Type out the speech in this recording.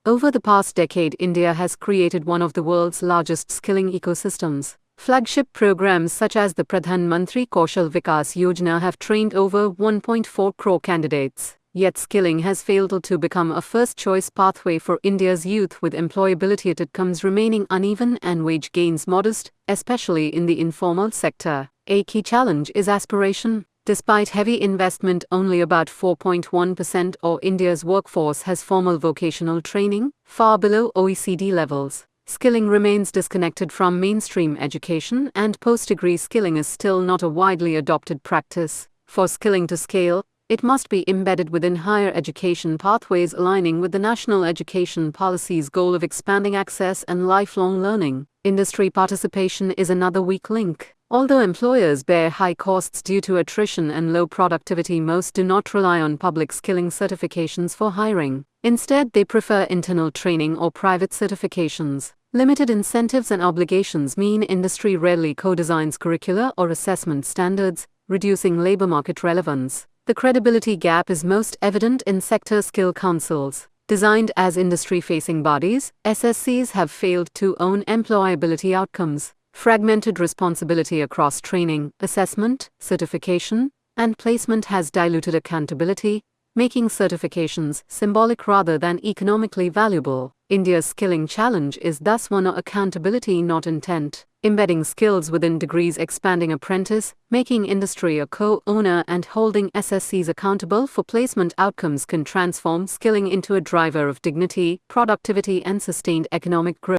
Over the past decade, India has created one of the world's largest skilling ecosystems. Flagship programs such as the Pradhan Mantri Kaushal Vikas Yojana have trained over 1.4 crore candidates. Yet skilling has failed to become a first-choice pathway for India's youth, with employability outcomes remaining uneven and wage gains modest, especially in the informal sector. A key challenge is aspiration. Despite heavy investment, only about 4.1% of India's workforce has formal vocational training, far below OECD levels. Skilling remains disconnected from mainstream education, and post-degree skilling is still not a widely adopted practice. For skilling to scale, it must be embedded within higher education pathways, aligning with the National Education Policy's goal of expanding access and lifelong learning. Industry participation is another weak link. Although employers bear high costs due to attrition and low productivity, most do not rely on public skilling certifications for hiring. Instead, they prefer internal training or private certifications. Limited incentives and obligations mean industry rarely co-designs curricula or assessment standards, reducing labor market relevance. The credibility gap is most evident in sector skill councils. Designed as industry-facing bodies, SSCs have failed to own employability outcomes. Fragmented responsibility across training, assessment, certification, and placement has diluted accountability, making certifications symbolic rather than economically valuable. India's skilling challenge is thus one of accountability, not intent. Embedding skills within degrees, expanding apprentice, making industry a co-owner, and holding SSCs accountable for placement outcomes can transform skilling into a driver of dignity, productivity, and sustained economic growth.